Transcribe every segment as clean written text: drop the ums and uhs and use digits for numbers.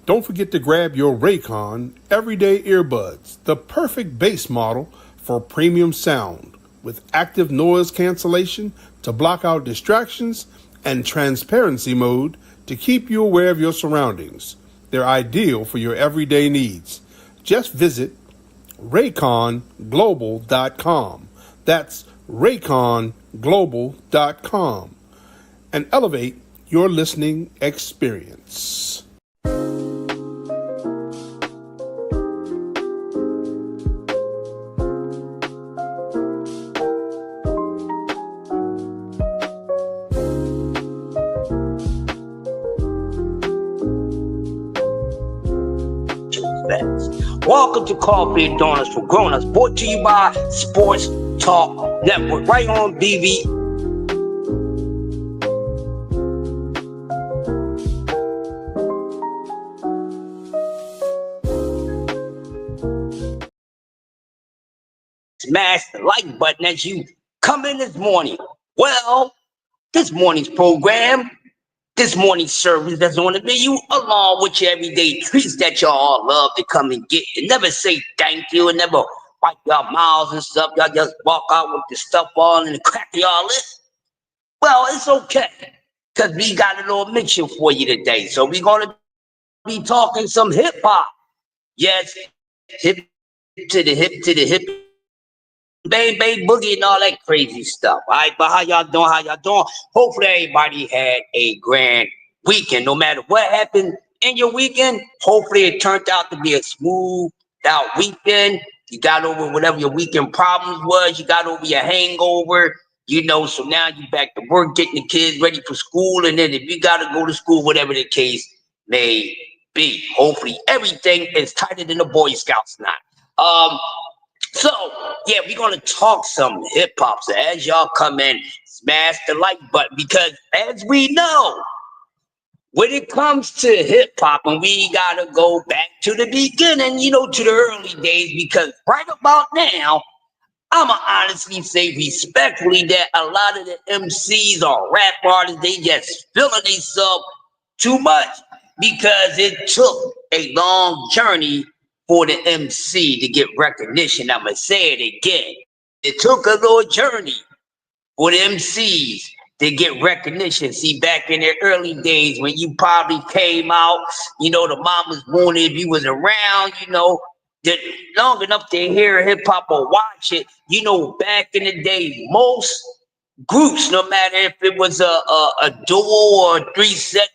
Don't forget to grab your Raycon Everyday Earbuds, the perfect bass model for premium sound, with active noise cancellation to block out distractions and transparency mode to keep you aware of your surroundings. They're ideal for your everyday needs. Just visit rayconglobal.com. That's rayconglobal.com and elevate your listening experience. Welcome to Coffee and Donuts for Grown-Ups, brought to you by Sports Talk Network, right on BB. Smash the like button as you come in this morning. Well, this morning's program, this morning's service that's on the menu, along with your everyday treats that y'all love to come and get. And never say thank you and never wipe your mouths and stuff. Y'all just walk out with the stuff on and the crack of y'all lip. Well, it's okay, because we got a little mixture for you today. So we're going to be talking some hip-hop. Yes, hip to the hip to the hip. Bang, bang, boogie and all that crazy stuff. All right, but how y'all doing? How y'all doing? Hopefully everybody had a grand weekend. No matter what happened in your weekend, hopefully it turned out to be a smooth out weekend. You got over whatever your weekend problems was. You got over your hangover. You know, so now you back to work, getting the kids ready for school. And then if you got to go to school, whatever the case may be, hopefully everything is tighter than the Boy Scouts now. So, yeah, we're going to talk some hip-hop. So as y'all come in, smash the like button. Because as we know, when it comes to hip-hop, and we got to go back to the beginning, you know, to the early days. Because right about now, I'm going to honestly say respectfully that a lot of the MCs or rap artists, they just feeling themselves too much. Because it took a long journey for the MC to get recognition. I'm going to say it again. It took a little journey for the MCs to get recognition. See, back in the early days when you probably came out, you know, the mamas wanted if you was around, you know, long enough to hear hip-hop or watch it. You know, back in the day, most groups, no matter if it was a duo or a three-set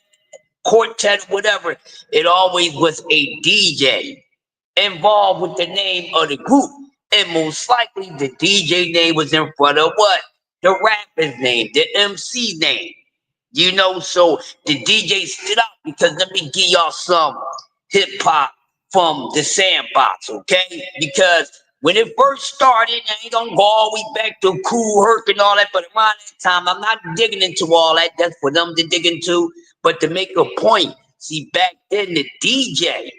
quartet, whatever, it always was a DJ involved with the name of the group, and most likely the DJ name was in front of what? The rapper's name, the MC name. You know, so the DJ stood out because let me give y'all some hip hop from the sandbox, okay? Because when it first started, I ain't gonna go all the way back to Cool Herc and all that, but around that time, I'm not digging into all that. That's for them to dig into. But to make a point, see, back then the DJ,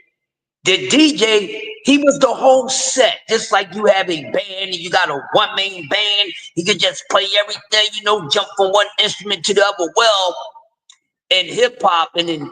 he was the whole set. Just like you have a band and you got a one main band, he could just play everything, you know, jump from one instrument to the other. Well, in hip hop and in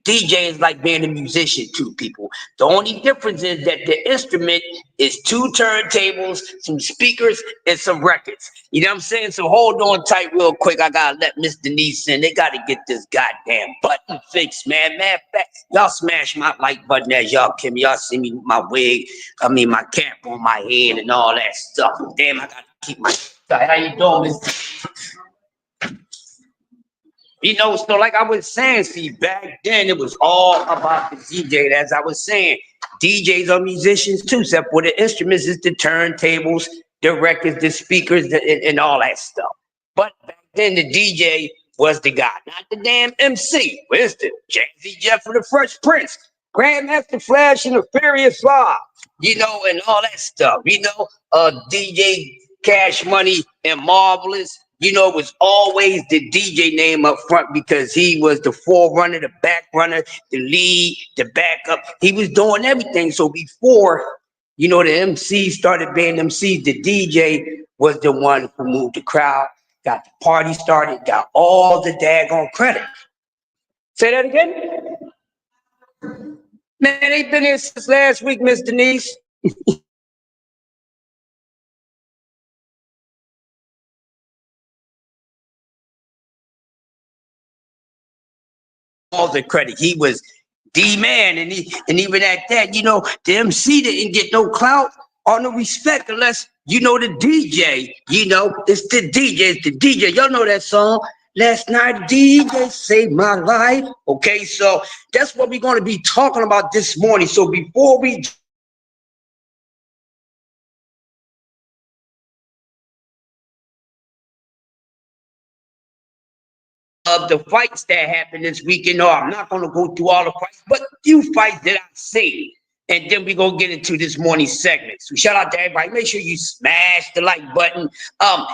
DJ is like being a musician too, people. The only difference is that the instrument is two turntables, some speakers, and some records. You know what I'm saying? So hold on tight real quick. I gotta let Miss Denise in. They gotta get this goddamn button fixed, man. Matter of fact, y'all smash my like button as y'all can. Y'all see me, my wig, my cap on my head and all that stuff. Damn, I gotta keep my. How you doing, Miss? You know, so like I was saying, see, back then it was all about the DJ. As I was saying, DJs are musicians too, except for the instruments is the turntables, the records, the speakers, and all that stuff. But back then the DJ was the guy, not the damn MC. Where's the Jazzy Jeff and the Fresh Prince, Grandmaster Flash and the Furious Five, you know, and all that stuff. You know, DJ Cash Money and Marvelous. You know, it was always the DJ name up front because he was the forerunner, the back runner, the lead, the backup. He was doing everything. So before, you know, the MC started being MC, the DJ was the one who moved the crowd, got the party started, got all the daggone credit. Say that again? Man, they been here since last week, Miss Denise. All the credit. He was the man, and even at that, the MC didn't get no clout or no respect unless the DJ. It's the DJ. It's the DJ. Y'all know that song. Last night, DJ saved my life. Okay, so that's what we're going to be talking about this morning. So before we of the fights that happened this weekend. No, I'm not going to go through all the fights, but few fights that I see. And then we're going to get into this morning's segment. So shout out to everybody. Make sure you smash the like button.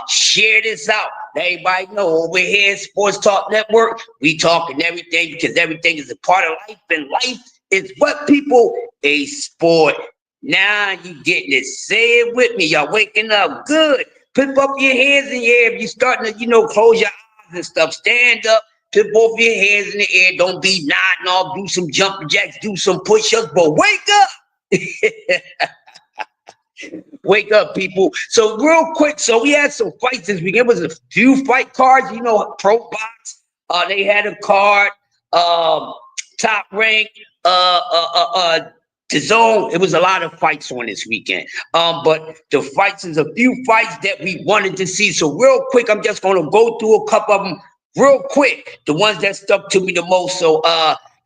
Share this out. Let everybody know over here at Sports Talk Network, we talking everything because everything is a part of life. And life is what people, a sport. Now you getting it. Say it with me. Y'all waking up good. Put up your hands in the air if you're starting to, close your eyes and stuff. Stand up, put both your hands in the air. Don't be nodding off. Do some jumping jacks, do some push-ups, but wake up. Wake up, people. So real quick, so we had some fights this week. It was a few fight cards, Pro Box. They had a card, Top Rank, the Zone. It was a lot of fights on this weekend. But the fights is a few fights that we wanted to see. So real quick, I'm just gonna go through a couple of them real quick. The ones that stuck to me the most. So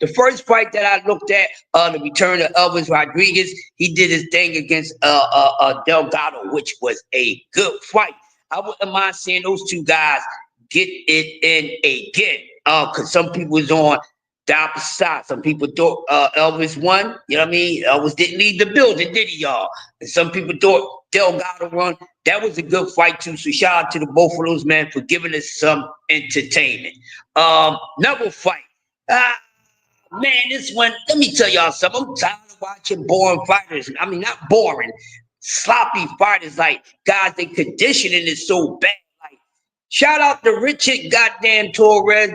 the first fight that I looked at, the return of Elvis Rodriguez, he did his thing against Delgado, which was a good fight. I wouldn't mind seeing those two guys get it in again. Because some people was on the opposite side. Some people thought Elvis won. You know what I mean? Elvis didn't leave the building, did he, y'all? And some people thought Delgado won. That was a good fight, too. So shout out to the both of those men for giving us some entertainment. Another fight. Man, this one, let me tell y'all something. I'm tired of watching boring fighters. I mean, not boring, sloppy fighters. Like, guys, their conditioning is so bad. Like, shout out to Richard goddamn Torres.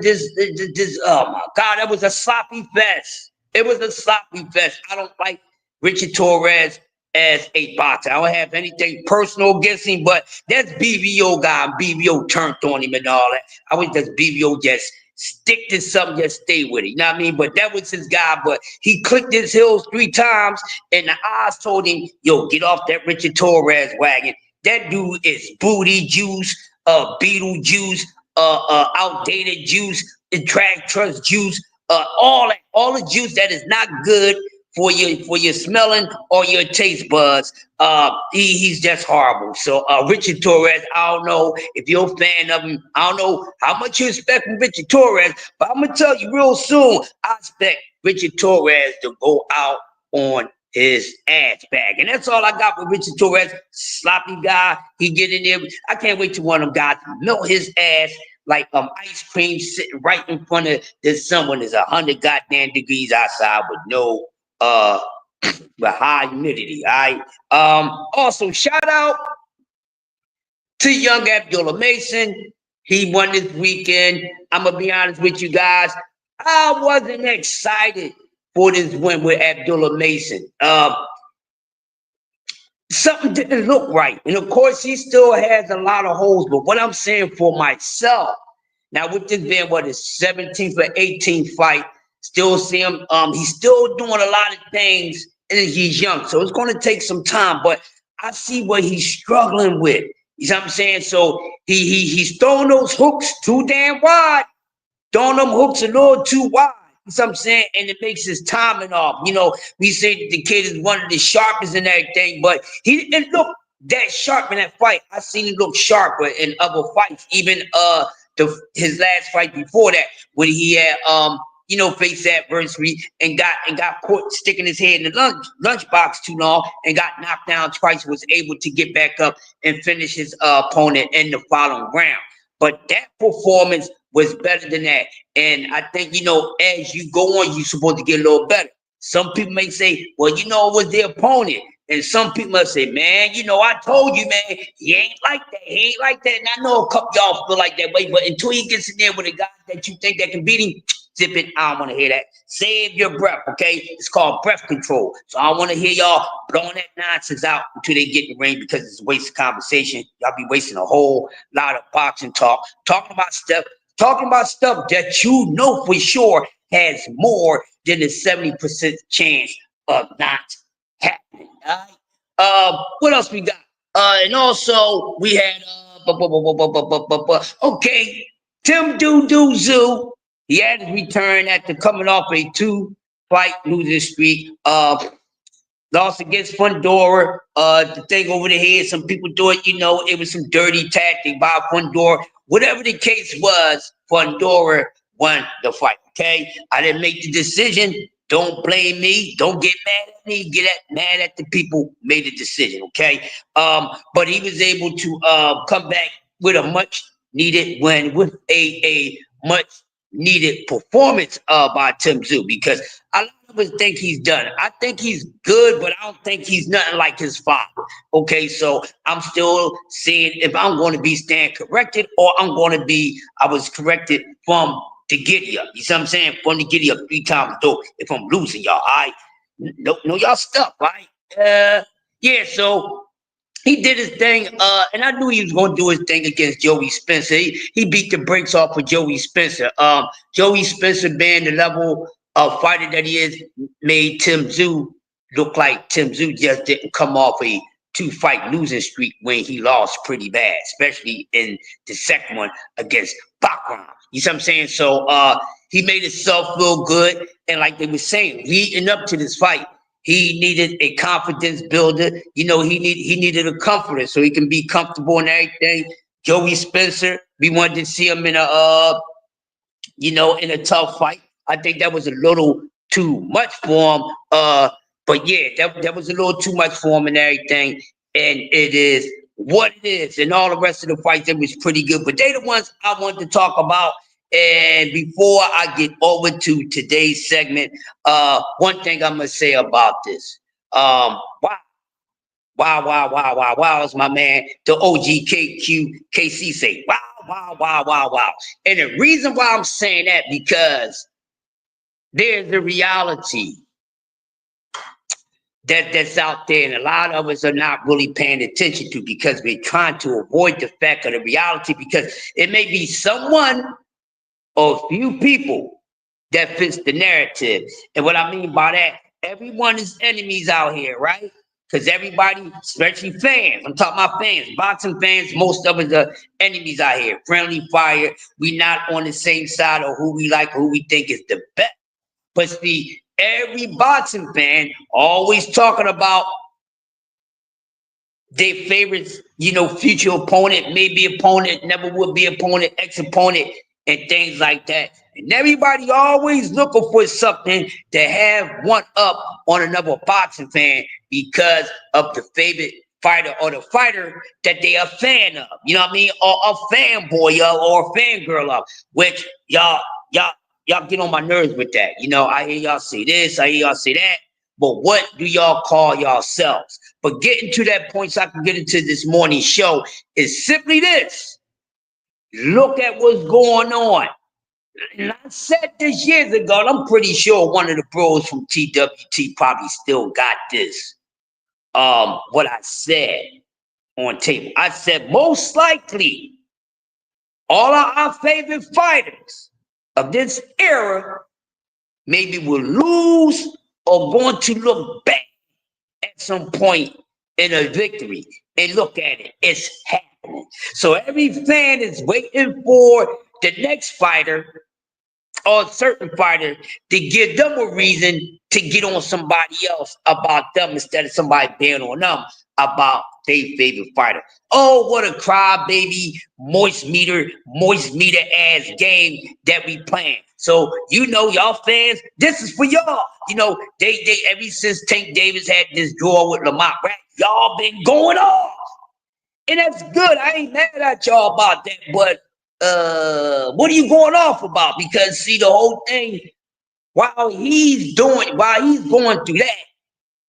Oh my God, that was a sloppy fest. It was a sloppy fest. I don't like Richard Torres as a boxer. I don't have anything personal against him, but that's BBO guy. BBO turned on him and all that. I was just BBO just stick to something, just stay with it. You know what I mean? But that was his guy. But he clicked his heels 3 times, and the eyes told him, yo, get off that Richard Torres wagon. That dude is booty juice, beetle juice, outdated juice, trash trust juice, all the juice that is not good for your smelling or your taste buds. He's just horrible. So Richard Torres, I don't know if you're a fan of him. I don't know how much you expect from Richard Torres, but I'm gonna tell you real soon, I expect Richard Torres to go out on his ass back. And that's all I got with Richard Torres. Sloppy guy. He get in there. I can't wait to one of them guys melt his ass like ice cream sitting right in front of this sun when there's 100 goddamn degrees outside with no with high humidity. All right. Also, shout out to young Abdullah Mason. He won this weekend. I'm gonna be honest with you guys. I wasn't excited for this win with Abdullah Mason. Something didn't look right. And of course, he still has a lot of holes. But what I'm saying for myself, now with this being what his 17th or 18th fight, still see him. He's still doing a lot of things, and he's young, so it's going to take some time. But I see what he's struggling with. You know what I'm saying? So he's throwing those hooks too damn wide, throwing them hooks a little too wide. You know what I'm saying? And it makes his timing off. We say that the kid is one of the sharpest and everything, but he didn't look that sharp in that fight. I seen him look sharper in other fights, even his last fight before that, when he had faced adversity and got caught sticking his head in the lunchbox too long and got knocked down twice, was able to get back up and finish his opponent in the following round. But that performance was better than that. And I think, as you go on, you're supposed to get a little better. Some people may say, well, it was the opponent. And some people must say, man, I told you, man, he ain't like that. He ain't like that. And I know a couple y'all feel like that way, but until he gets in there with a guy that you think that can beat him, zip it. I don't want to hear that. Save your breath, okay? It's called breath control. So I don't want to hear y'all blowing that nonsense out until they get in the ring because it's a waste of conversation. Y'all be wasting a whole lot of boxing talk, talking about stuff that you know for sure has more than a 70% chance of not happening. All right. What else we got? And also we had okay, Tim Zoo. He had his return after coming off a 2-fight losing streak. Lost against Fundora. The thing over the head, some people do it, it was some dirty tactic by Fundora. Whatever the case was, Fundora won the fight. Okay, I didn't make the decision. Don't blame me. Don't get mad at me. Get mad at the people who made the decision. Okay. But he was able to come back with a much needed win, with a much needed performance by Tim Tszyu, because a lot of us think he's done. I think he's good, but I don't think he's nothing like his father. Okay, so I'm still seeing if I'm going to be stand corrected or I was corrected from to get here. You see what I'm saying? From to get here 3 times though. If I'm losing y'all, I know y'all stuff, right? Yeah, so he did his thing, and I knew he was going to do his thing against Joey Spencer. He beat the brakes off of Joey Spencer. Joey Spencer, being the level of fighter that he is, made Tim Tszyu look like Tim Tszyu just didn't come off a 2-fight losing streak when he lost pretty bad, especially in the second one against Bakram. You see what I'm saying? So he made himself feel good, and like they were saying, leading up to this fight, he needed a confidence builder. He needed a comforter so he can be comfortable and everything. Joey Spencer, we wanted to see him in a tough fight. I think that was a little too much for him. But yeah, that was a little too much for him and everything. And it is what it is. And all the rest of the fights, it was pretty good. But they the ones I wanted to talk about. And before I get over to today's segment, one thing I'm gonna say about this. Wow, as my man, the OGKC say, wow. And the reason why I'm saying that, because there's a reality that's out there, and a lot of us are not really paying attention to, because we're trying to avoid the fact of the reality, because it may be someone or a few people that fits the narrative. And what I mean by that, everyone is enemies out here, right? Because everybody, especially fans, I'm talking about fans, boxing fans, most of us are enemies out here. Friendly fire. We not on the same side of who we like, who we think is the best. But see, every boxing fan always talking about their favorite, future opponent, maybe opponent, never would be opponent, ex-opponent, and things like that. And everybody always looking for something to have one up on another boxing fan because of the favorite fighter or the fighter that they are a fan of. You know what I mean? Or a fanboy of, or a fangirl of, which y'all get on my nerves with that. I hear y'all say this, I hear y'all say that. But what do y'all call yourselves? But getting to that point so I can get into this morning's show is simply this. Look at what's going on. And I said this years ago, and I'm pretty sure one of the bros from TWT probably still got this. What I said on tape. I said most likely all of our favorite fighters of this era maybe will lose or going to look back at some point in a victory. And look at it, it's happening. So every fan is waiting for the next fighter or a certain fighter to give them a reason to get on somebody else about them instead of somebody being on them about their favorite fighter. Oh, what a crybaby, moist meter ass game that we playing. So, y'all fans, this is for y'all. They ever since Tank Davis had this draw with Lamont Rack, y'all been going off. And that's good. I ain't mad at y'all about that, but what are you going off about? Because see, the whole thing, while he's going through that,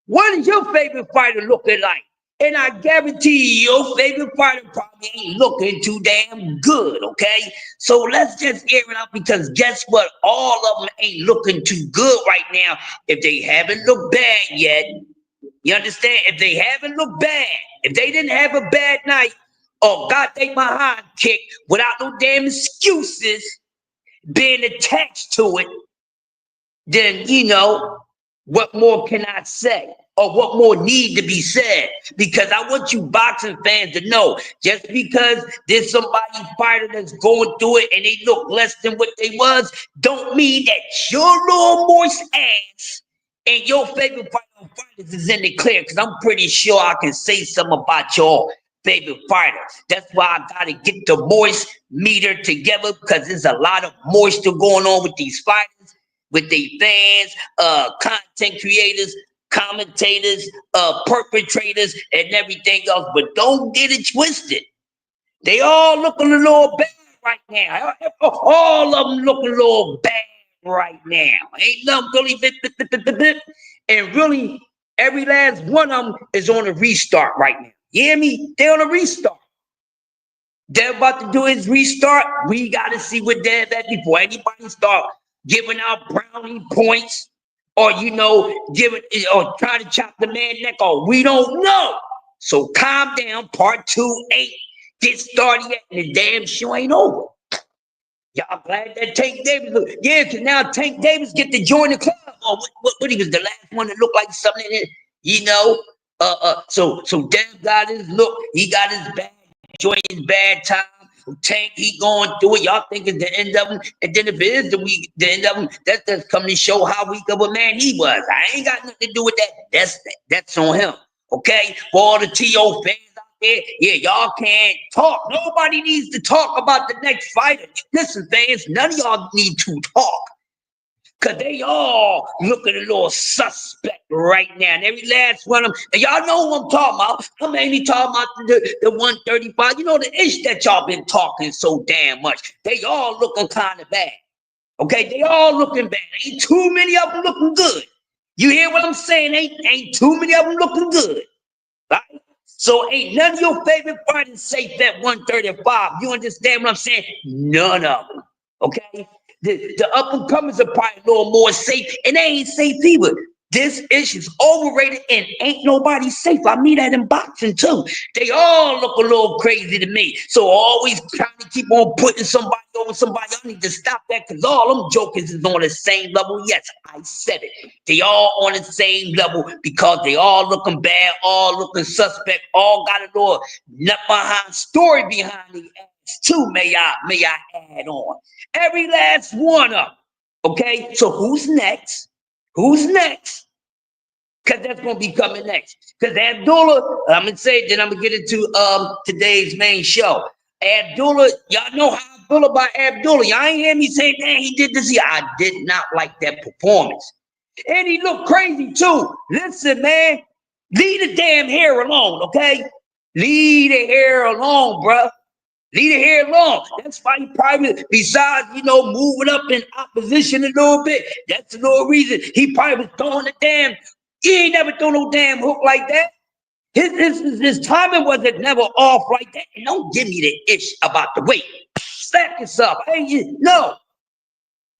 what is your favorite fighter looking like? And I guarantee you, your favorite fighter probably ain't looking too damn good, okay? So let's just air it out because guess what? All of them ain't looking too good right now if they haven't looked bad yet. You understand? If they haven't looked bad, if they didn't have a bad night or got their behind kicked without no damn excuses being attached to it, then, you know, what more can I say? Or what more need to be said? Because I want you boxing fans to know, just because there's somebody fighter that's going through it and they look less than what they was, don't mean that your little moist ass and your favorite fighters is in the clear. Because I'm pretty sure I can say something about your favorite fighter. That's why I gotta get the moist meter together, because there's a lot of moisture going on with these fighters, with their fans, content creators, commentators, perpetrators, and everything else. But don't get it twisted. They all looking a little bad right now. All of them looking a little bad right now. Ain't nothing really, and really, every last one of them is on a restart right now. You hear me? They on a restart. They're about to do his restart. We got to see what they're at before anybody start giving out brownie points or, you know, giving or trying to chop the man neck off. We don't know. So calm down. Part 2 ain't get started yet, and the damn show ain't over. Y'all glad that Tank Davis, yeah, because now Tank Davis get to join the club. Or what he was the last one that looked like something in it, you know. So Dev got his look, he got his bad, enjoying his bad time. Tank, he going through it. Y'all think it's the end of him, and then if it is the end of him, that's just coming to show how weak of a man he was. I ain't got nothing to do with that. That's on him. Okay, for all the TO fans out there, yeah, y'all can't talk. Nobody needs to talk about the next fighter. Listen, fans, none of y'all need to talk. Cause they all looking a little suspect right now. And every last one of them, and y'all know who I'm talking about. I'm mainly talking about the 135. You know, the ish that y'all been talking so damn much. They all looking kind of bad. Okay, they all looking bad. Ain't too many of them looking good. You hear what I'm saying? Ain't too many of them looking good. Right? So ain't none of your favorite fighters safe at 135. You understand what I'm saying? None of them. Okay? The up and comers are probably a little more safe, and they ain't safe either. This issue's overrated and ain't nobody safe. I mean that in boxing too. They all look a little crazy to me. So always trying to keep on putting somebody over somebody. I need to stop that because all them jokers is on the same level. Yes, I said it. They all on the same level because they all looking bad, all looking suspect, all got a little nut behind story behind the ass too. May I add on every last one of them. Okay, so who's next? Who's next? Because that's going to be coming next. Because Abdullah, I'm going to say it, then I'm going to get into today's main show. Abdullah, y'all know how I feel about Abdullah. Y'all ain't hear me say, dang, he did this. I did not like that performance. And he looked crazy too. Listen, man, leave the damn hair alone, okay? Leave the hair alone, bruh. Leave the hair alone. That's why he probably, besides, you know, moving up in opposition a little bit, that's the little reason he probably was throwing the damn. He ain't never thrown no damn hook like that. His timing wasn't never off like that. And don't give me the itch about the weight. Slap yourself. Hey, no.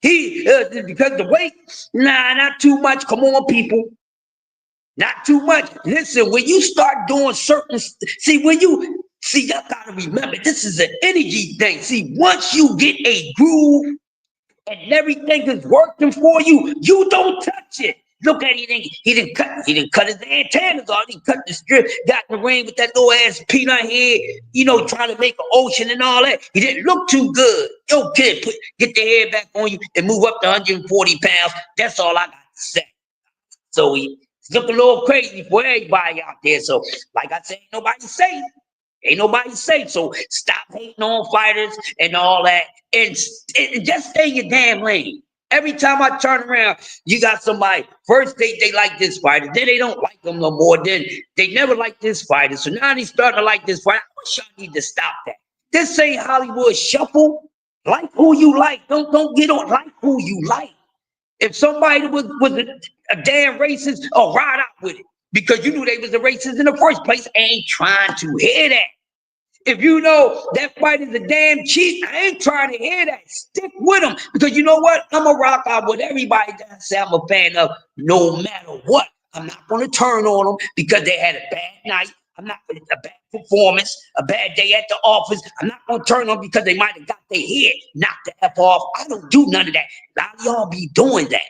He, because the weight, nah, not too much. Come on, people. Not too much. Listen, when you start doing certain, y'all gotta remember, this is an energy thing. See, once you get a groove and everything is working for you, you don't touch it. Look at it, he didn't cut his antennas off, he cut the strip, got in the ring with that little ass peanut head, you know, trying to make an ocean and all that. He didn't look too good. Yo, kid, get the head back on you and move up to 140 pounds. That's all I got to say. So he's looking a little crazy for everybody out there. So, like I said, ain't nobody safe. Ain't nobody safe. So stop hating on fighters and all that. And just stay in your damn lane. Every time I turn around, you got somebody. First, they like this fighter. Then they don't like them no more. Then they never like this fighter. So now they starting to like this fighter. I wish y'all need to stop that. This ain't Hollywood Shuffle. Like who you like. Don't get on like who you like. If somebody was a damn racist, oh, ride out with it. because you knew they was the racists in the first place. I ain't trying to hear that. If you know that fight is a damn cheat, I ain't trying to hear that. Stick with them. Because you know what? I'm going to rock out with everybody that say I'm a fan of, no matter what. I'm not going to turn on them because they had a bad night. I'm not a bad performance, a bad day at the office. I'm not going to turn on because they might have got their head knocked the F off. I don't do none of that. A lot of y'all be doing that.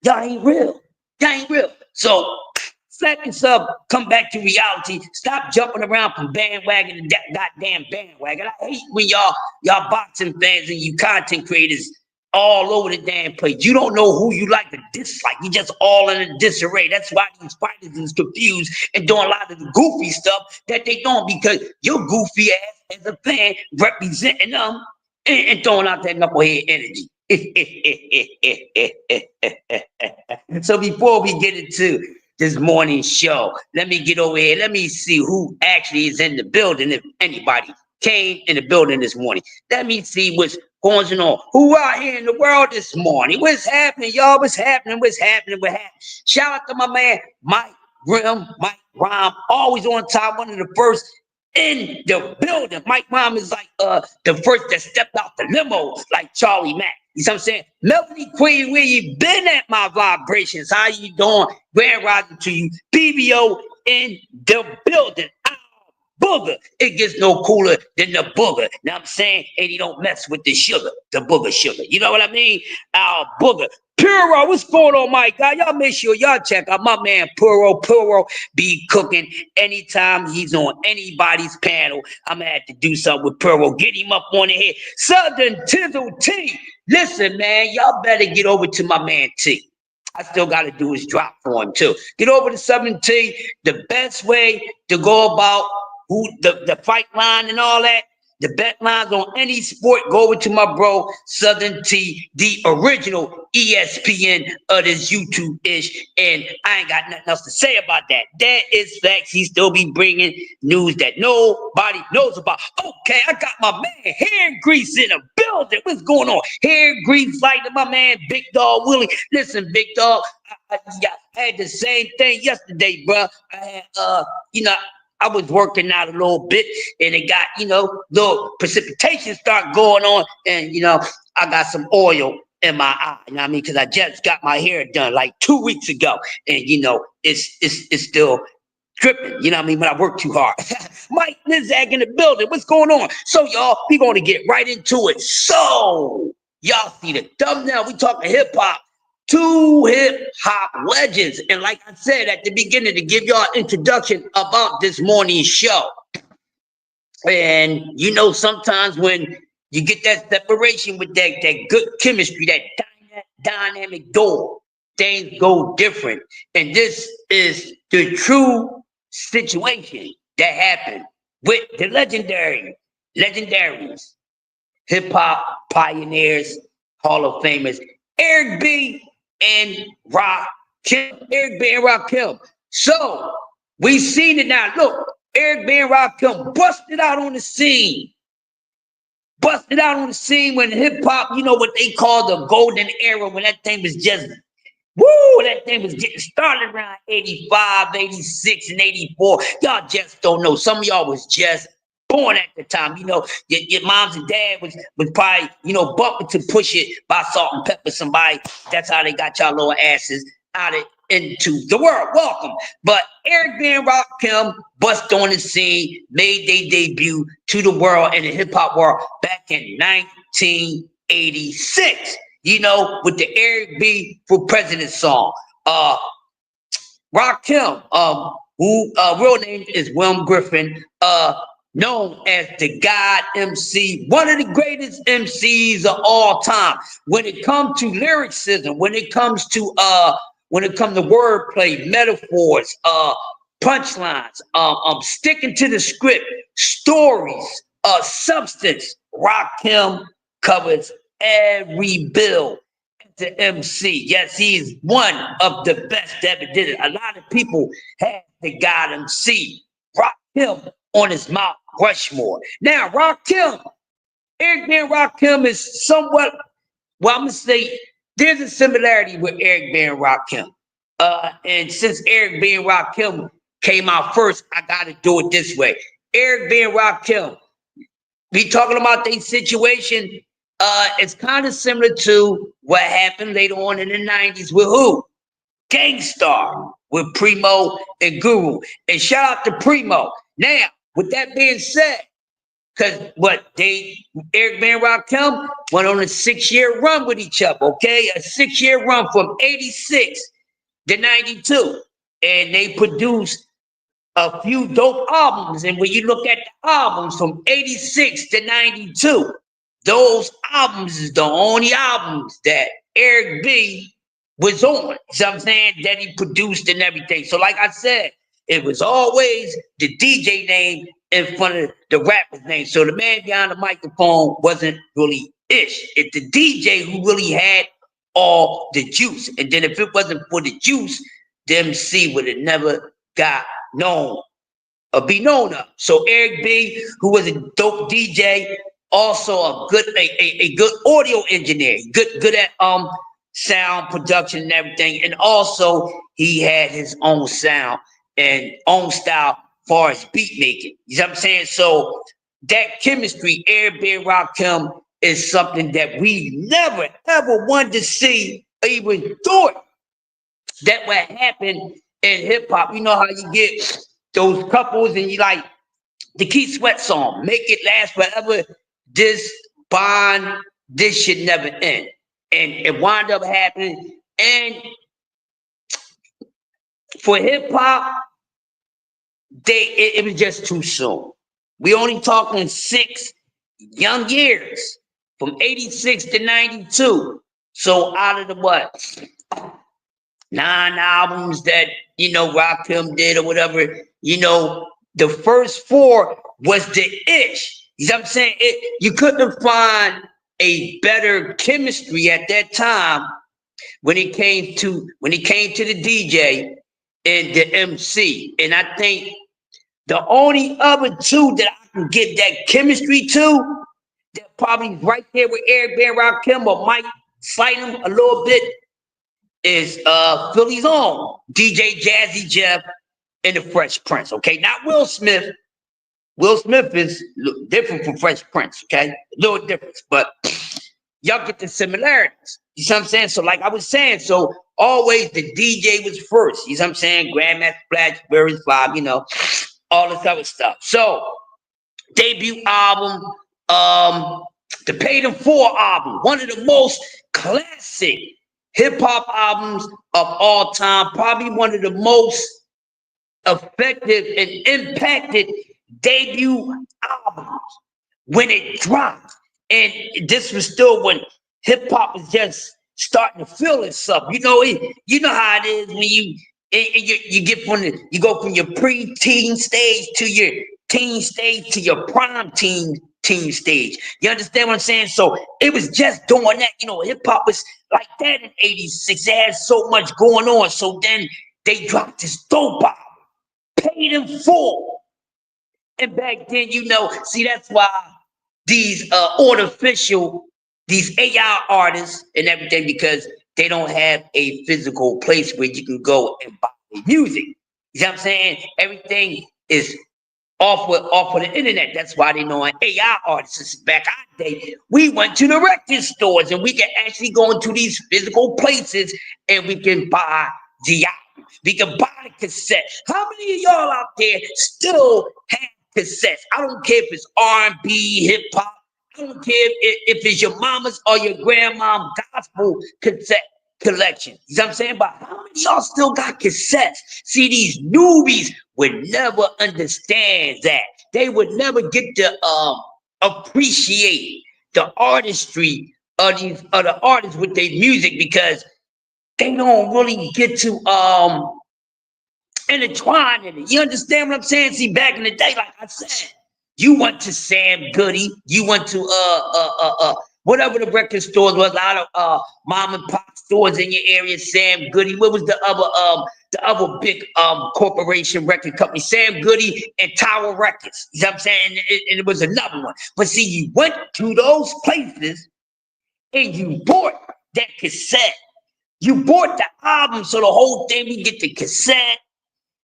Y'all ain't real. Y'all ain't real. So, slacken sub, come back to reality. Stop jumping around from bandwagon to goddamn bandwagon. I hate when y'all boxing fans and you content creators all over the damn place. You don't know who you like to dislike. You just all in a disarray. That's why these fighters is confused and doing a lot of the goofy stuff that they don't, because your goofy ass as a fan representing them and throwing out that knucklehead energy. So before we get into this morning show, let me get over here. Let me see who actually is in the building, if anybody came in the building this morning. Let me see what's going on. Who out here in the world this morning? What's happening, y'all? What's happening? What's happening? What happening? Shout out to my man, Mike Rhyme, always on time, one of the first in the building. Mike Rhyme is like the first that stepped out the limo, like Charlie Mack. You know what I'm saying? Melody Queen, where you been at, my vibrations? How you doing? Grand rising to you. BBO in the building. Booger. It gets no cooler than the booger. Now I'm saying, and he don't mess with the sugar, the booger sugar. You know what I mean? Our booger. Puro, what's going on, my guy? Y'all make sure y'all check out my man Puro. Puro be cooking anytime he's on anybody's panel. I'm gonna have to do something with Puro. Get him up on the head. Southern Tizzle T. Listen, man, y'all better get over to my man T. I still got to do his drop for him, too. Get over to Southern T. The best way to go about who the fight line and all that, the bet lines on any sport, go over to my bro, Southern T, the original ESPN of this YouTube-ish, and I ain't got nothing else to say about that. That is facts. He still be bringing news that nobody knows about. Okay, I got my man Hair Grease in the building. What's going on? Hair Grease like my man Big Dog Willie. Listen, Big Dog, I had the same thing yesterday, bro. I had, I was working out a little bit and it got, little precipitation start going on. And, I got some oil in my eye, you know what I mean? Because I just got my hair done like 2 weeks ago. And, it's still dripping, you know what I mean? When I work too hard. Mike Nizak in the building. What's going on? So, y'all, we going to get right into it. So, y'all see the thumbnail. We talking hip hop. 2 hip-hop legends. And like I said at the beginning, to give y'all an introduction about this morning's show. And sometimes when you get that separation with that good chemistry, that dynamic duo, things go different. And this is the true situation that happened with the legendaries, hip-hop pioneers, Hall of Famers, Eric B. and Eric B. and Rakim. So we seen it now. Look, Eric B. and Rakim busted out on the scene. When hip hop, what they call the golden era, when that thing was just, that thing was getting started around 85, 86, and 84. Y'all just don't know. Some of y'all was just born at the time. Your moms and dad was probably, bumping to Push It by Salt and Pepper somebody. That's how they got y'all little asses out into the world. Welcome. But Eric B. and Rakim bust on the scene, made their debut to the world in the hip hop world back in 1986. With the Eric B. for President song. Rakim, who real name is William Griffin, known as the God MC, one of the greatest MCs of all time. When it comes to lyricism, when it comes to wordplay, metaphors, punchlines, sticking to the script, stories, substance, Rakim covers every bill. The MC, yes, he's one of the best that ever did it. A lot of people had the God MC, Rakim, on his Mount Rushmore. Now, Rakim, Eric B. and Rakim is somewhat, I'm going to say there's a similarity with Eric B. and Rakim. And since Eric B. and Rakim came out first, I gotta do it this way. Eric B. and Rakim, we talking about their situation. It's kind of similar to what happened later on in the 90s with who? Gangstar with Primo and Guru. And shout out to Primo. Now, with that being said, because Eric B. and Rakim went on a 6-year run with each other, okay? A 6-year run from 86 to 92. And they produced a few dope albums. And when you look at the albums from 86 to 92, those albums is the only albums that Eric B was on. You know what I'm saying? That he produced and everything. So like I said, it was always the DJ name in front of the rapper's name. So the man behind the microphone wasn't really Ish. It's the DJ who really had all the juice. And then if it wasn't for the juice, the MC would have never got known or be known of. So Eric B, who was a dope DJ, also a good audio engineer, good at sound production and everything, and also he had his own sound and own style as far as beat making. You know what I'm saying? So that chemistry, Eric B and Rakim, is something that we never ever wanted to see or even thought that would happen in hip hop. You know how you get those couples and you like the Keith Sweat song, Make It Last Forever. This bond, this should never end. And it wound up happening. And for hip hop, it was just too soon. We only talking 6 young years from 86 to 92. So out of the what? 9 albums that, Rakim did or whatever, the first 4 was the Ish. You know what I'm saying? You couldn't find a better chemistry at that time when it came to the DJ and the MC. And I think the only other 2 that I can get that chemistry to, that probably right there with Eric B. and Rakim or might fight him a little bit, is Philly's own DJ Jazzy Jeff and the Fresh Prince. Okay, not Will Smith. Will Smith is different from Fresh Prince. Okay, a little difference, but y'all get the similarities. You see what I'm saying? So like I was saying, so always the DJ was first. You see what I'm saying? Grandmaster Flash, Barry's Five, all this other stuff. So debut album, the Paid in Full album, one of the most classic hip hop albums of all time, probably one of the most effective and impacted debut albums when it dropped. And this was still when hip hop was just starting to feel itself. You know how it is when you go from your pre-teen stage to your teen stage to your prime teen stage. You understand what I'm saying? So it was just doing that. Hip hop was like that in 86. It had so much going on. So then they dropped this dope album, Paid in Full. And back then, see, that's why these these AI artists and everything, because they don't have a physical place where you can go and buy music. You know what I'm saying? Everything is off of the internet. That's why they know an AI artists. Back in the day, we went to the record stores and we can actually go into these physical places and we can buy the album. We can buy the cassette. How many of y'all out there still have cassettes? I don't care if it's R&B, hip hop. I don't care if it's your mama's or your grandma's gospel cassette collection. You know what I'm saying? But how many of y'all still got cassettes? See, these newbies would never understand that. They would never get to appreciate the artistry of the artists with their music, because they don't really get to intertwine in it. You understand what I'm saying? See, back in the day, like I said, you went to Sam Goody, you went to whatever the record stores was, a lot of mom and pop stores in your area. Sam Goody. What was the other big corporation record company? Sam Goody and Tower Records. You know what I'm saying? And it was another one. But see, you went to those places and you bought that cassette You bought the album, so the whole thing, we get the cassette,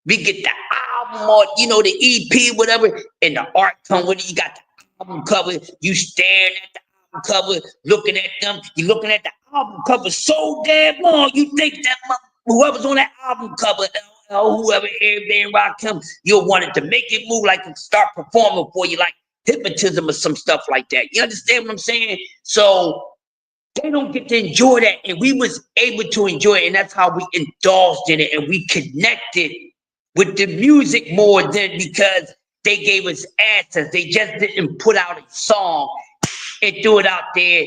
we get the album or, you know, the EP, whatever, and the art come with it. You got the album cover, you staring at the album cover, looking at them, you looking at the album cover so damn long, you think that whoever's on that album cover, whoever, everybody rock him, you'll want it to make it move, like start performing for you, like hypnotism or some stuff like that. You understand what I'm saying? So they don't get to enjoy that, and we was able to enjoy it, and that's how we indulged in it, and we connected with the music more than because they gave us answers. They just didn't put out a song and threw it out there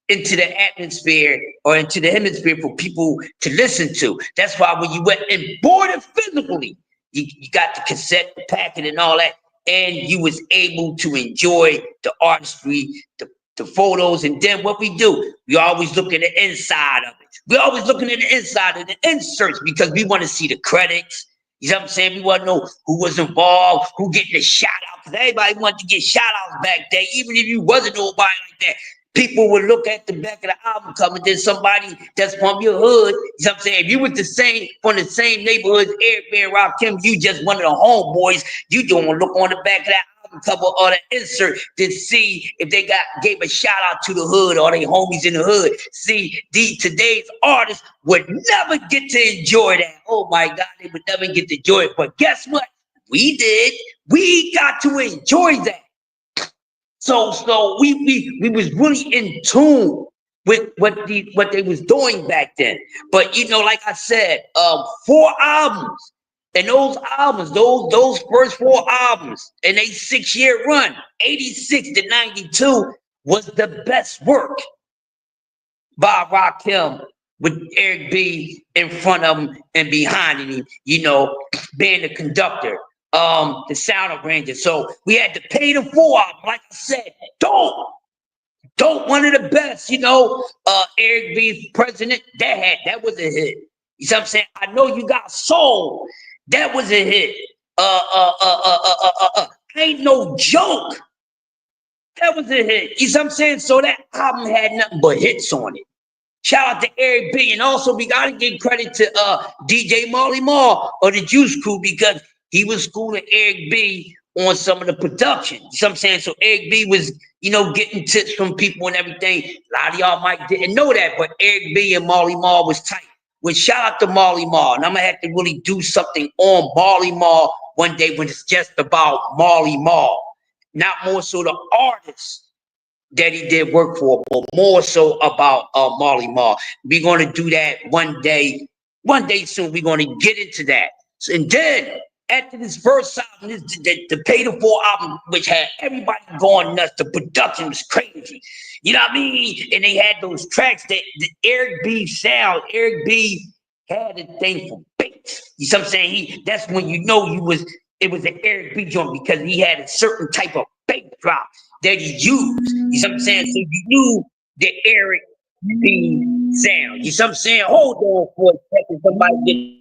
into the atmosphere or into the hemisphere for people to listen to. That's why when you went and bought it physically, you got the cassette, the packet, and all that, and you was able to enjoy the artistry, the photos, and then what we do, we always look at the inside of it. We always looking at the inside of the inserts because we want to see the credits. You know what I'm saying? We want to know who was involved, who getting the shout out. Because everybody wanted to get shout outs back there, even if you wasn't nobody like that. People would look at the back of the album cover, then somebody that's from your hood, you know what I'm saying? If you was the same, from the same neighborhood, everybody Rock Kim, you just one of the homeboys, you don't want to look on the back of that album cover or the insert to see if they gave a shout out to the hood or they homies in the hood. See, today's artists would never get to enjoy that. Oh my God, they would never get to enjoy it. But guess what? We did. We got to enjoy that. So we was really in tune with what they was doing back then. But you know, like I said, 4 albums, and those first 4 albums in a 6-year run, 86 to 92, was the best work by Rakim with Eric B in front of him and behind him, you know, being the conductor, the sound arranger. So we had to pay the 4 album. Like I said, Dope, one of the best, you know. Eric B President, that was a hit. You see what I'm saying? I know you got soul. That was a hit. Ain't no joke. That was a hit. You see what I'm saying? So that album had nothing but hits on it. Shout out to Eric B. And also, we got to give credit to DJ Marley Marl or the Juice Crew because he was schooling Eric B on some of the production. You know what I'm saying? So Eric B was, you know, getting tips from people and everything. A lot of y'all might didn't know that, but Eric B and Marley Marl was tight. Well, shout out to Marley Marl. And I'm going to have to really do something on Marley Marl one day when it's just about Marley Marl. Not more so the artists that he did work for, but more so about Marley Marl. We're going to do that one day soon. We're going to get into that. So, and then after this first album, the Pay the 4 album, which had everybody going nuts, the production was crazy. You know what I mean? And they had those tracks that the Eric B sound. Eric B had a thing for bass. You know what I'm saying? That's when you know it was an Eric B joint because he had a certain type of bass drop that he used. You know what I'm saying? So you knew the Eric B sound. You know what I'm saying? Hold on for a second. Somebody get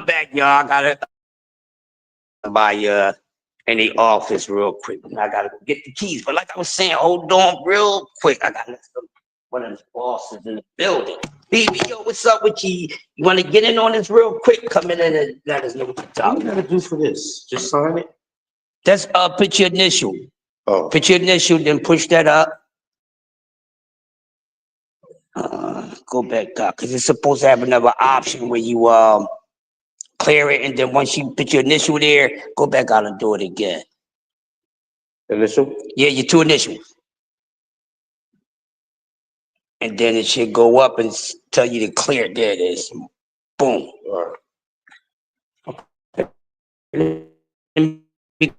back, y'all. I gotta by in the office real quick. I gotta go get the keys. But like I was saying, hold on real quick. I gotta let one of the bosses in the building. Baby, yo, what's up with you? You want to get in on this real quick? Come in and let us know what you're What talking you about. gotta do for this? Just sign it? That's put your initial. Oh, Put your initial, then push that up. Go back up because it's supposed to have another option where you clear it, and then once you put your initial there, go back out and do it again. initial? Yeah, your 2 initials. And then it should go up and tell you to clear it. There it is. Boom. All right. Let me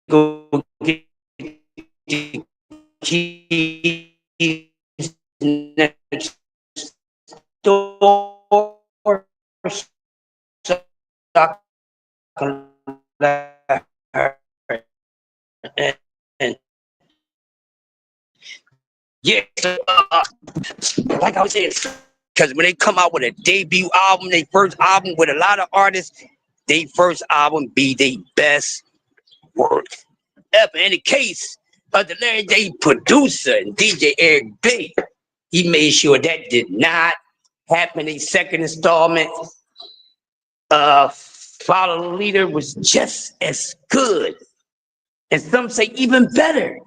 go get the keys next door so I can let her and, and yeah, so, like I was saying, because when they come out with a debut album, their first album with a lot of artists, their first album be their best work ever. In the case of the Larry J producer and DJ Eric B, he made sure that did not happen. A second installment, Follow the Leader, was just as good, and some say even better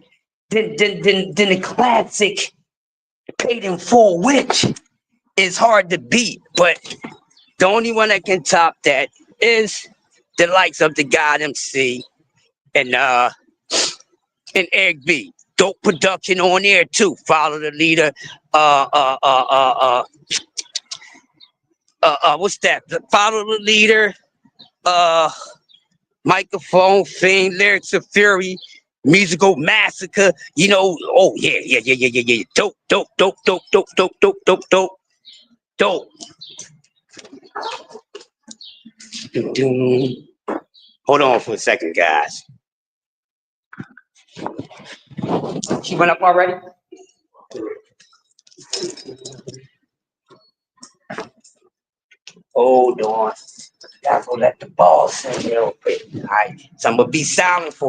than the classic Paid in Full, which is hard to beat. But the only one that can top that is the likes of the God MC and Eric B. Dope production on there too. Follow the Leader. What's that? Follow the Leader. Uh, Microphone Fiend, Lyrics of Fury, Musical Massacre. You know. Oh yeah. Dope. Dope. Hold on for a second, guys. She went up already? Hold on. Gotta go let the ball sing real quick. All right. So I'm gonna be silent for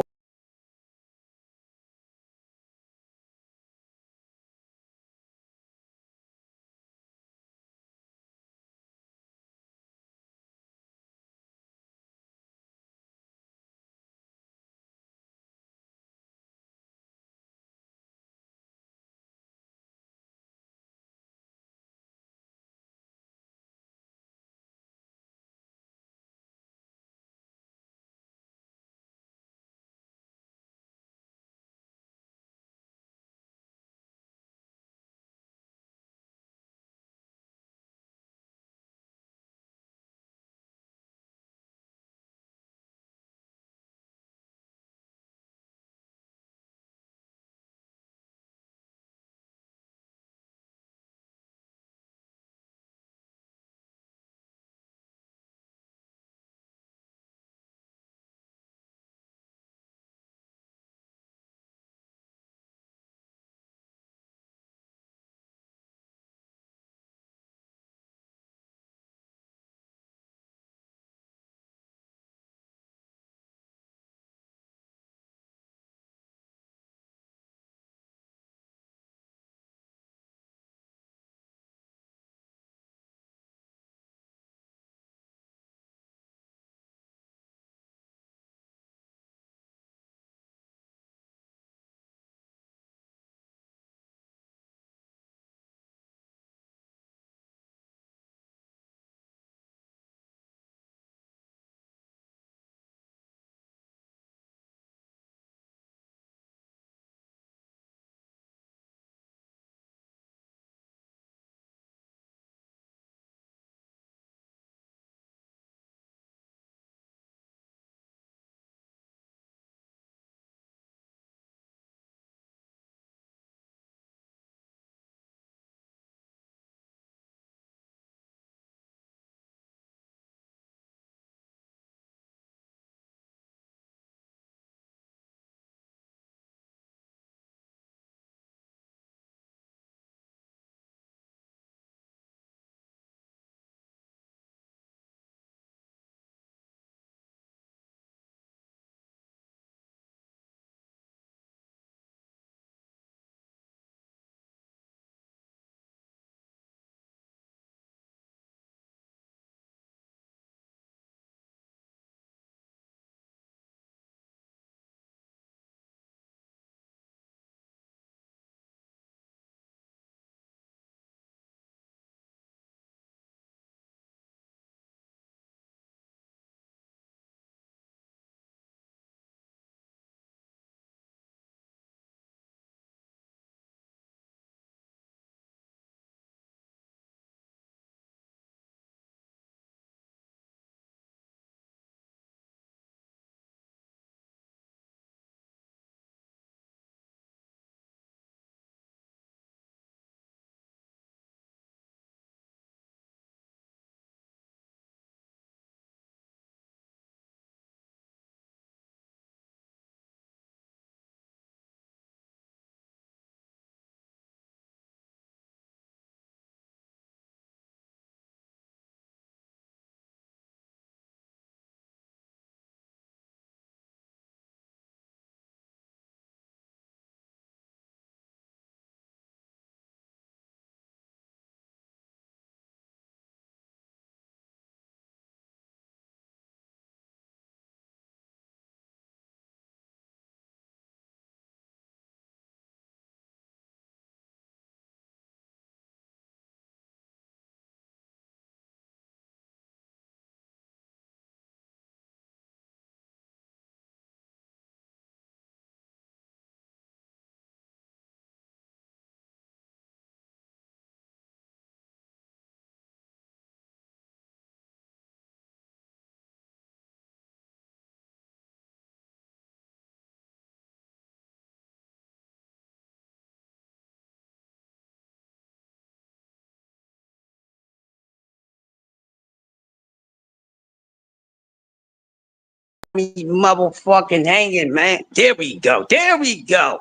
me motherfucking hanging, man. There we go. There we go.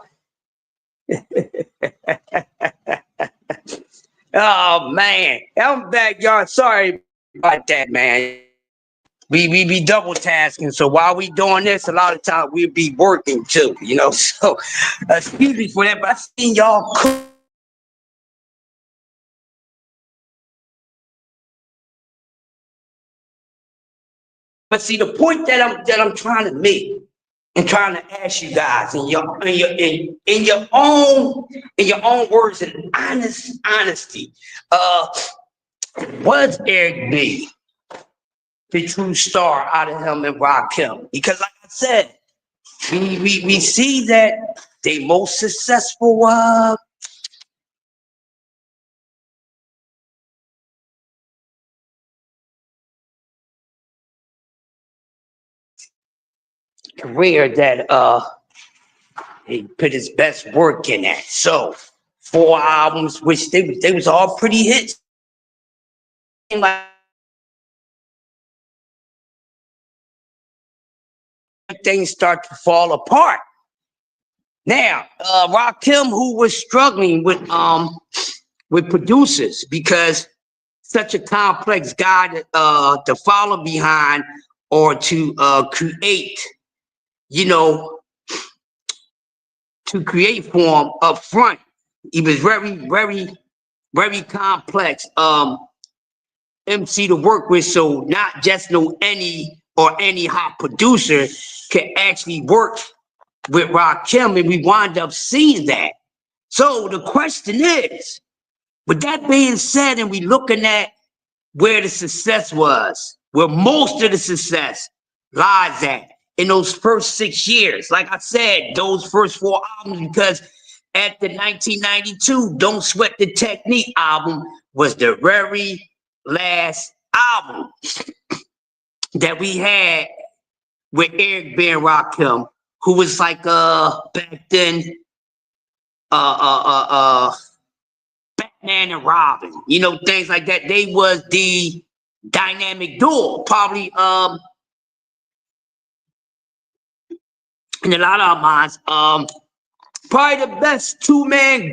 Oh man, I'm back, y'all. Sorry about that, man. We be double tasking, so while we doing this, a lot of times we be working too, you know. So excuse me for that, but I seen y'all cook. But see, the point that I'm trying to make and trying to ask you guys in your own words and honesty, was Eric B the true star out of him and Rakim? Because like I said, we see that the most successful career that he put his best work in at. So 4 albums, which they was all pretty hits. Like things start to fall apart. Now, Rakim, who was struggling with producers because such a complex guy to follow behind or to create, you know, to create for him up front. He was very complex MC to work with, so not just any hot producer can actually work with Rakim, and we wind up seeing that. So the question is, with that being said, and we looking at where the success was, where most of the success lies at in those first 6 years. Like I said, those first 4 albums, because at the 1992 Don't Sweat the Technique album was the very last album that we had with Eric B and Rakim, who was like back then Batman and Robin, you know, things like that. They was the dynamic duo, probably in a lot of our minds, probably the best two-man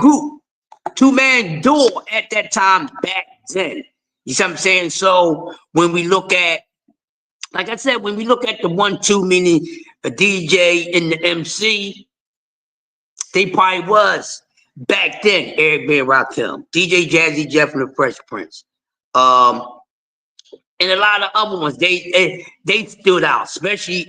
duo at that time back then. You see what I'm saying? So when we look at, like I said, when we look at the 1-2, meaning a DJ and the MC, they probably was back then Eric B and Rakim, DJ Jazzy Jeff and the Fresh Prince, and a lot of other ones. They stood out, especially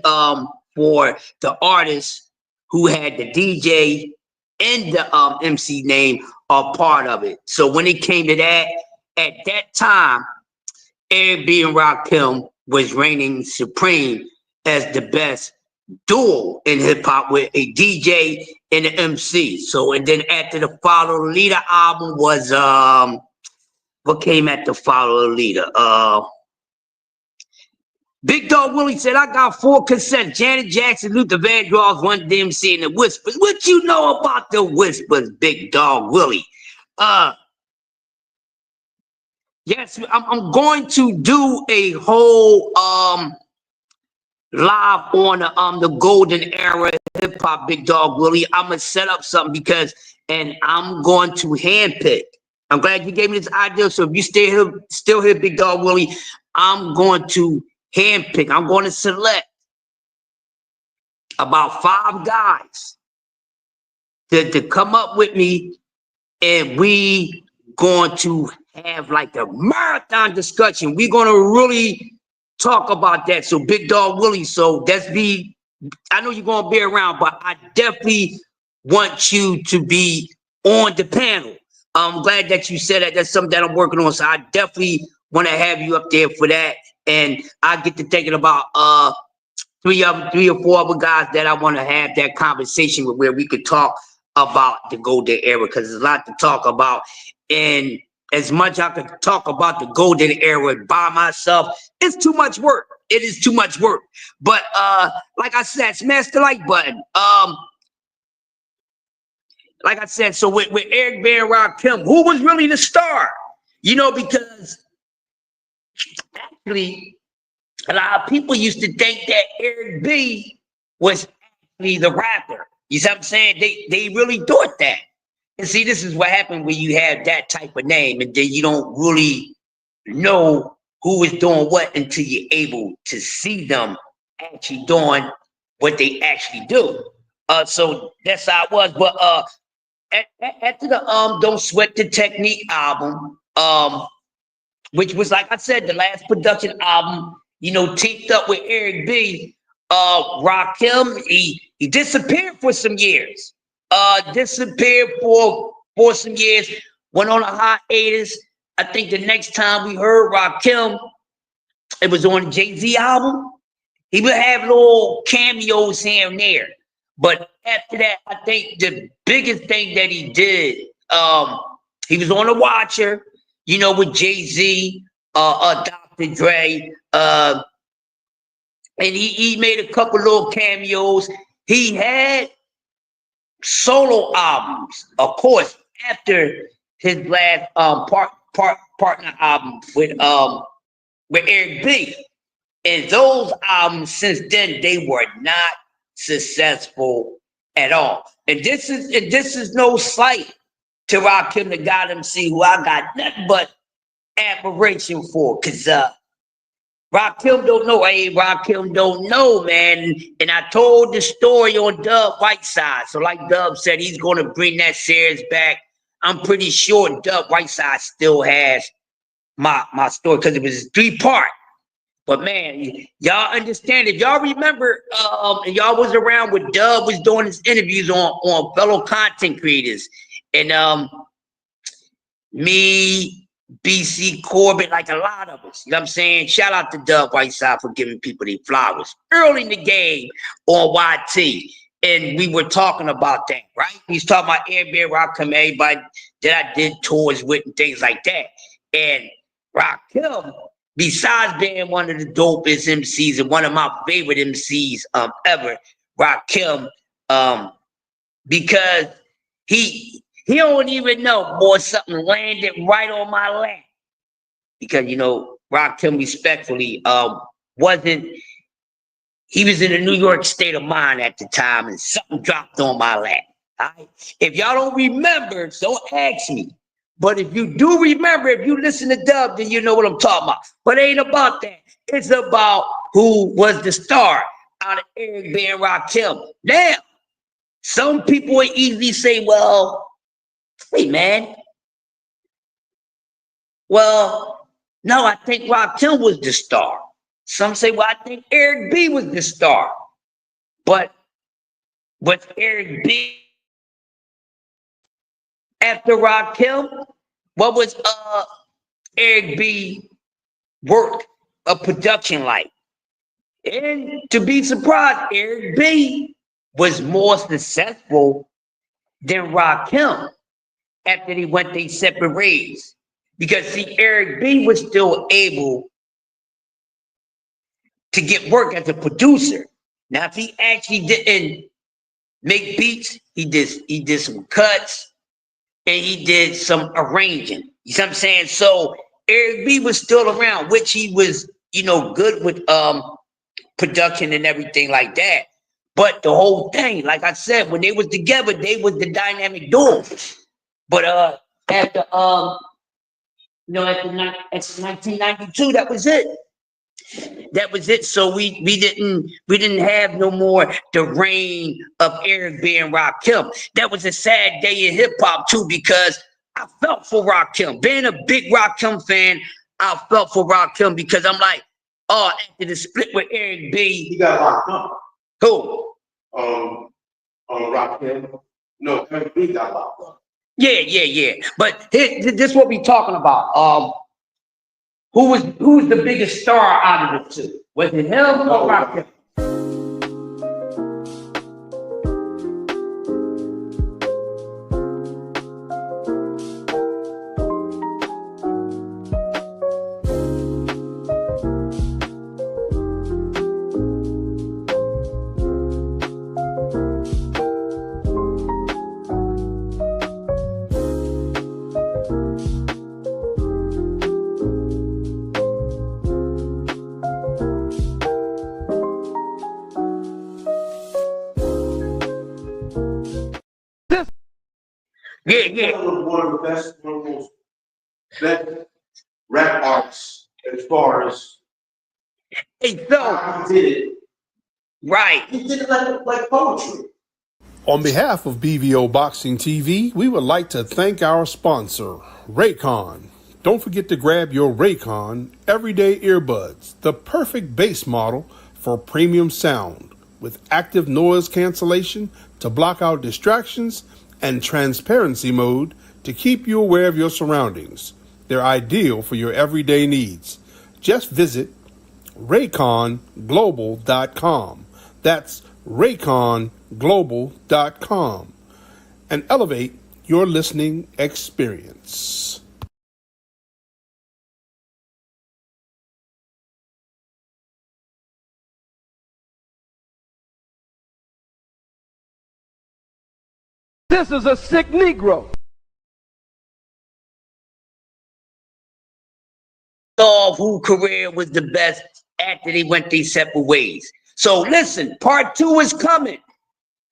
for the artists who had the DJ and the MC name are part of it. So when it came to that, at that time, Eric B and Rakim was reigning supreme as the best duo in hip hop with a DJ and an MC. So, and then after the Follow the Leader album was what came after Follow the Leader? Big Dog Willie said, I got 4 cassettes. Janet Jackson, Luther Vandross, Run DMC, and the Whispers. What you know about the Whispers, Big Dog Willie? Yes, I'm going to do a whole live on the golden era hip hop, Big Dog Willie. I'm gonna set up something because, and I'm going to handpick. I'm glad you gave me this idea. So if you still here, Big Dog Willie, I'm going to handpick. I'm going to select about 5 guys to come up with me, and we going to have like a marathon discussion. We're going to really talk about that. So Big Dog Willie, so I know you're going to be around, but I definitely want you to be on the panel. I'm glad that you said that. That's something that I'm working on. So I definitely want to have you up there for that. And I get to thinking about 3 or 4 other guys that I want to have that conversation with, where we could talk about the golden era, because there's a lot to talk about. And as much I could talk about the golden era by myself, it's too much work. It is too much work. But like I said, smash the like button. Like I said, so with Eric B and Rakim, who was really the star? You know, because actually a lot of people used to think that Eric B was actually the rapper. You see what I'm saying? They really thought that. And see, this is what happened when you have that type of name, and then you don't really know who is doing what until you're able to see them actually doing what they actually do. So that's how it was. But after the Don't Sweat the Technique album, which was, like I said, the last production album, teamed up with Eric B. Rakim, he disappeared for some years. Disappeared for some years. Went on a hiatus. I think the next time we heard Rakim, it was on the Jay-Z album. He would have little cameos here and there. But after that, I think the biggest thing that he did, he was on the Watcher, with Jay-Z, Dr. Dre, and he made a couple little cameos. He had solo albums, of course, after his last partner album with Eric B. And those albums since then, they were not successful at all. And this is no slight to Rakim the God MC, who I got nothing but admiration for, because Rakim don't know. Hey, Rakim don't know, man. And I told the story on Dub Whiteside. So like Dub said, he's going to bring that series back. I'm pretty sure Dub Whiteside still has my story, because it was 3-part. But man, y'all understand, if y'all remember, and y'all was around when Dub was doing his interviews on fellow content creators, and me, BC, Corbett, like a lot of us, you know what I'm saying? Shout out to Dub Whiteside for giving people their flowers early in the game on YT. And we were talking about that, right? We was talking about Airbnb, Rakim, everybody that I did tours with and things like that. And Rakim, besides being one of the dopest MCs and one of my favorite MCs ever, Rakim, because he don't even know, boy, something landed right on my lap. Because, Rakim respectfully he was in a New York state of mind at the time, and something dropped on my lap. All right? If y'all don't remember, don't ask me. But if you do remember, if you listen to Dub, then you know what I'm talking about. But it ain't about that. It's about who was the star out of Eric B and Rakim. Now, some people would easily say, well, hey, man. Well, no, I think Rakim was the star. Some say, well, I think Eric B was the star. But Eric B after Rakim, what was Eric B work of production like? And to be surprised, Eric B was more successful than Rakim after they went their separate ways. Because see, Eric B was still able to get work as a producer. Now, if he actually didn't make beats, he did some cuts and he did some arranging. You see what I'm saying? So Eric B was still around, which he was, good with production and everything like that. But the whole thing, like I said, when they was together, they was the dynamic duo. But after after 1992, that was it. That was it. So we didn't have no more the reign of Eric B and Rakim. That was a sad day in hip hop too, because I felt for Rakim. Being a big Rakim fan, I felt for Rakim because I'm like, oh, after the split with Eric B, He got locked up. who? Rakim. No, Eric B got locked up. Yeah. But this is what we talking about. Who was the biggest star out of the two? Was it him or Rakim? Yeah. One of the best, one of the most best rap artists as far as Hey, so how he did it. right. He did it like poetry. On behalf of BVO Boxing TV, we would like to thank our sponsor, Raycon. Don't forget to grab your Raycon everyday earbuds, the perfect bass model for premium sound, with active noise cancellation to block out distractions and transparency mode to keep you aware of your surroundings. They're ideal for your everyday needs. Just visit rayconglobal.com. That's rayconglobal.com and elevate your listening experience. This is a sick Negro. Whose career was the best after they went their separate ways. So listen, part 2 is coming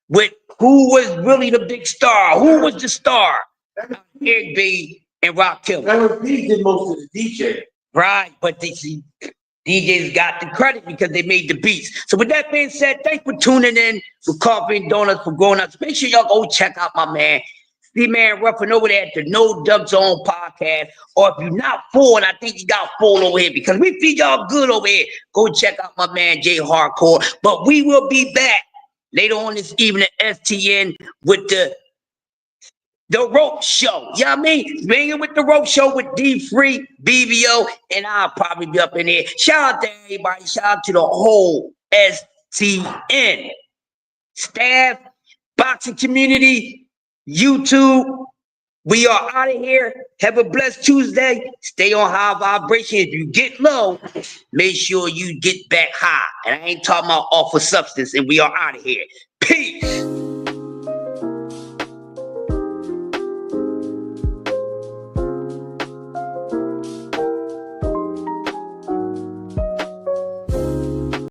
with who was really the big star, who was the star. Eric B and Rock Killer. M.O.C did most of the DJ. Right, but DJs got the credit because they made the beats. So with that being said, thanks for tuning in for Coffee and Donuts for Grown Ups. Make sure y'all go check out my man, C-Man Ruffin over there at the No Dub Zone podcast. Or if you're not full, and I think you got full over here because we feed y'all good over here, go check out my man Jay Hardcore. But we will be back later on this evening at STN with the Rope Show. You know what I mean? Bringing with the Rope Show with D-Free, BVO, and I'll probably be up in here. Shout out to everybody. Shout out to the whole STN staff, boxing community, YouTube. We are out of here. Have a blessed Tuesday. Stay on high vibration. If you get low, make sure you get back high. And I ain't talking about off of substance. And we are out of here. Peace.